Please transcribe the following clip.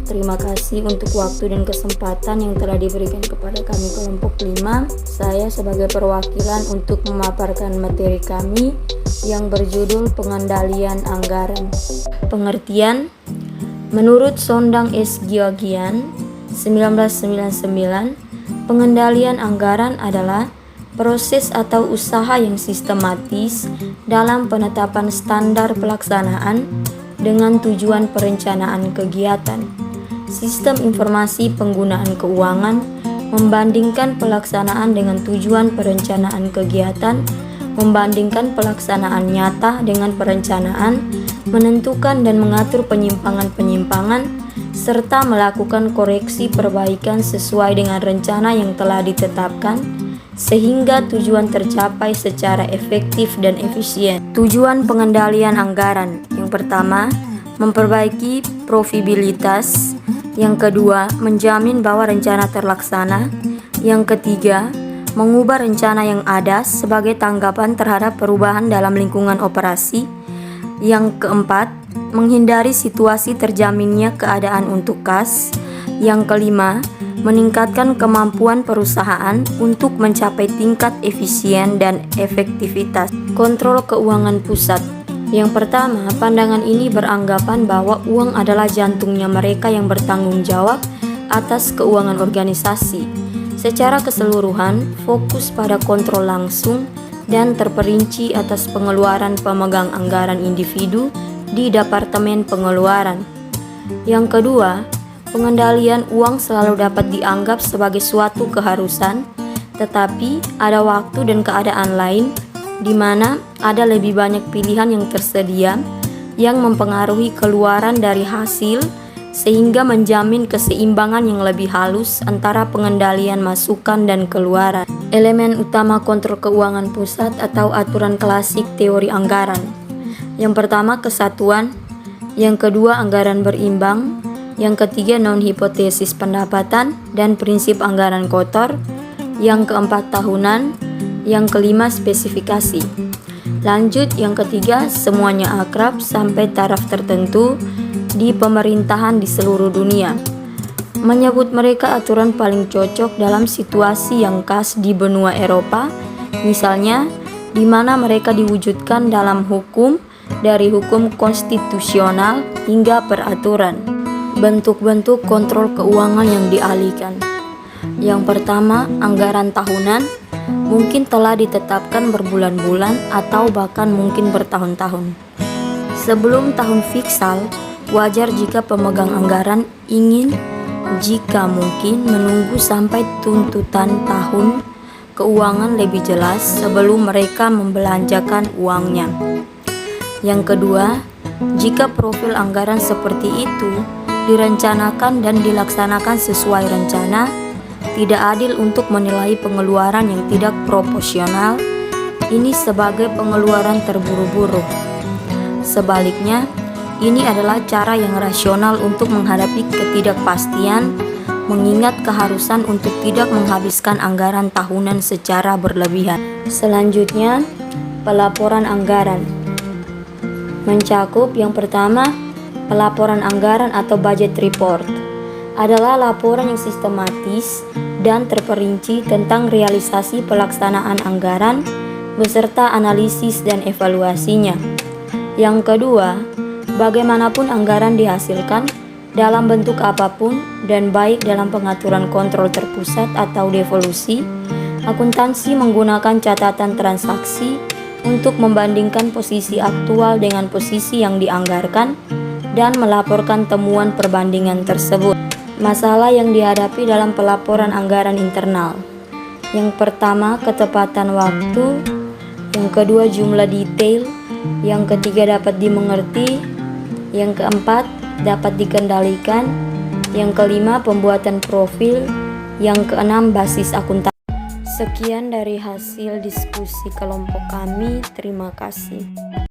terima kasih untuk waktu dan kesempatan yang telah diberikan kepada kami kelompok 5. Saya sebagai perwakilan untuk memaparkan materi kami yang berjudul pengendalian anggaran. Pengertian: menurut Sondang S. Geoghegan 1999, pengendalian anggaran adalah proses atau usaha yang sistematis dalam penetapan standar pelaksanaan dengan tujuan perencanaan kegiatan, sistem informasi penggunaan keuangan, membandingkan pelaksanaan dengan tujuan perencanaan kegiatan, membandingkan pelaksanaan nyata dengan perencanaan, menentukan dan mengatur penyimpangan-penyimpangan, serta melakukan koreksi perbaikan sesuai dengan rencana yang telah ditetapkan, sehingga tujuan tercapai secara efektif dan efisien. Tujuan pengendalian anggaran: yang pertama, memperbaiki profitabilitas; yang kedua, menjamin bahwa rencana terlaksana; yang ketiga, mengubah rencana yang ada sebagai tanggapan terhadap perubahan dalam lingkungan operasi; yang keempat, menghindari situasi terjaminnya keadaan untuk kas; yang kelima, meningkatkan kemampuan perusahaan untuk mencapai tingkat efisien dan efektivitas. Kontrol keuangan pusat. Yang pertama, pandangan ini beranggapan bahwa uang adalah jantungnya mereka yang bertanggung jawab atas keuangan organisasi. Secara keseluruhan, fokus pada kontrol langsung dan terperinci atas pengeluaran pemegang anggaran individu di Departemen Pengeluaran. Yang kedua, pengendalian uang selalu dapat dianggap sebagai suatu keharusan, tetapi ada waktu dan keadaan lain di mana ada lebih banyak pilihan yang tersedia yang mempengaruhi keluaran dari hasil, sehingga menjamin keseimbangan yang lebih halus antara pengendalian masukan dan keluaran. Elemen utama kontrol keuangan pusat atau aturan klasik teori anggaran. Yang pertama, kesatuan; yang kedua, anggaran berimbang; yang ketiga, non-hipotesis pendapatan dan prinsip anggaran kotor; yang keempat, tahunan; yang kelima, spesifikasi. Lanjut, yang ketiga, semuanya akrab sampai taraf tertentu di pemerintahan di seluruh dunia. Menyebut mereka aturan paling cocok dalam situasi yang khas di benua Eropa, misalnya di mana mereka diwujudkan dalam hukum, dari hukum konstitusional hingga peraturan. Bentuk-bentuk kontrol keuangan yang dialihkan. Yang pertama, anggaran tahunan mungkin telah ditetapkan berbulan-bulan atau bahkan mungkin bertahun-tahun. Sebelum tahun fiskal, wajar jika pemegang anggaran ingin jika mungkin menunggu sampai tuntutan tahun keuangan lebih jelas sebelum mereka membelanjakan uangnya. Yang kedua, jika profil anggaran seperti itu direncanakan dan dilaksanakan sesuai rencana, tidak adil untuk menilai pengeluaran yang tidak proporsional ini sebagai pengeluaran terburu-buru. Sebaliknya, ini adalah cara yang rasional untuk menghadapi ketidakpastian, mengingat keharusan untuk tidak menghabiskan anggaran tahunan secara berlebihan. Selanjutnya, pelaporan anggaran. Mencakup yang pertama, pelaporan anggaran atau budget report adalah laporan yang sistematis dan terperinci tentang realisasi pelaksanaan anggaran beserta analisis dan evaluasinya. Yang kedua, bagaimanapun anggaran dihasilkan dalam bentuk apapun dan baik dalam pengaturan kontrol terpusat atau devolusi, akuntansi menggunakan catatan transaksi untuk membandingkan posisi aktual dengan posisi yang dianggarkan dan melaporkan temuan perbandingan tersebut. Masalah yang dihadapi dalam pelaporan anggaran internal. Yang pertama, ketepatan waktu; yang kedua, jumlah detail; yang ketiga, dapat dimengerti; yang keempat, dapat dikendalikan; yang kelima, pembuatan profil; yang keenam, basis akuntansi. Sekian dari hasil diskusi kelompok kami. Terima kasih.